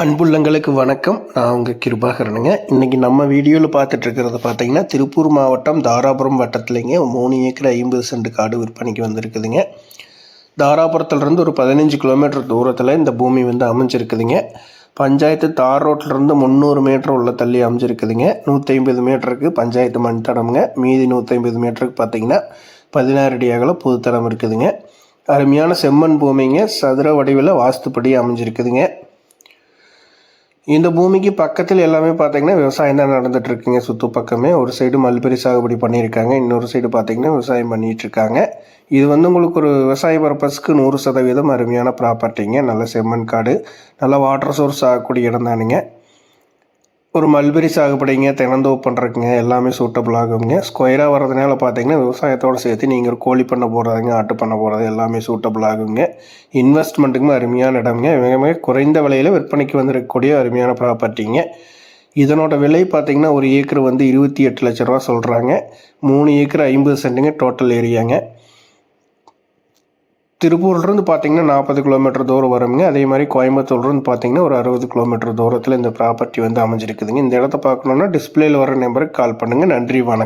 அன்புள்ளங்களுக்கு வணக்கம். நான் உங்கள் கிருபாகரனுங்க. இன்றைக்கி நம்ம வீடியோவில் பார்த்துட்ருக்கிறது பார்த்தீங்கன்னா திருப்பூர் மாவட்டம் தாராபுரம் வட்டத்துலேங்க 3 ஏக்கர் 50 சென்ட் காடு விற்பனைக்கு வந்திருக்குதுங்க. தாராபுரத்துலேருந்து ஒரு 15 கிலோமீட்டர் தூரத்தில் இந்த பூமி வந்து அமைஞ்சிருக்குதுங்க. பஞ்சாயத்து தார் ரோட்டிலேருந்து 300 மீட்டர் உள்ள தள்ளி அமைஞ்சிருக்குதுங்க. 150 மீட்டருக்கு பஞ்சாயத்து மண் தடம்ங்க. மீதி 150 மீட்டருக்கு பார்த்தீங்கன்னா 16 அடி அகல பொதுத்தடம் இருக்குதுங்க. அருமையான செம்மண் பூமிங்க. சதுர வடிவில் வாஸ்துப்படி அமைஞ்சிருக்குதுங்க. இந்த பூமிக்கு பக்கத்தில் எல்லாமே பார்த்தீங்கன்னா விவசாயம் தான் நடந்துகிட்ருக்குங்க. சுற்று பக்கமே ஒரு சைடு மல்பெரி சாகுபடி பண்ணியிருக்காங்க, இன்னொரு சைடு பார்த்தீங்கன்னா விவசாயம் பண்ணிகிட்ருக்காங்க. இது வந்து உங்களுக்கு ஒரு விவசாய பர்பஸ்க்கு 100% அருமையான ப்ராப்பர்ட்டிங்க. நல்ல செம்மண் காடு, நல்ல வாட்டர் சோர்ஸ் ஆகக்கூடிய இடம் தானுங்க. ஒரு மல்பெரி சாகுபடிங்க, தென்னந்தோப்பு பண்ணுறதுங்க எல்லாமே சூட்டபிள் ஆகுங்க. ஸ்கொயராக வர்றதுனால பார்த்தீங்கன்னா விவசாயத்தோடு சேர்த்து நீங்கள் ஒரு கோழி பண்ண போடுறதுங்க, ஆட்டு பண்ண போகிறது எல்லாமே சூட்டபிள் ஆகுங்க. இன்வெஸ்ட்மெண்ட்டுக்கும் அருமையான இடம்ங்க. மிக மிக குறைந்த விலையில் விற்பனைக்கு வந்துருக்கக்கூடிய அருமையான ப்ராப்பர்ட்டிங்க. இதனோட விலை பார்த்தீங்கன்னா ஒரு ஏக்கர் வந்து 28 லட்ச ரூபா சொல்கிறாங்க. 3 ஏக்கர் 50 சென்ட்டுங்க டோட்டல் ஏரியாங்க. திருப்பூர்லேருந்து பார்த்தீங்கன்னா 40 கிலோமீட்டர் தூரம் வருங்க. அதே மாதிரி கோயம்புத்தூர்லேருந்து பார்த்தீங்கன்னா ஒரு 60 கிலோமீட்டர் தூரத்தில் இந்த ப்ராப்பர்ட்டி வந்து அமைஞ்சிருக்குதுங்க. இந்த இடத்த பார்க்கணுன்னா டிஸ்பிளேயில் வர நம்பருக்கு கால் பண்ணுங்கள். நன்றி, வணக்கம்.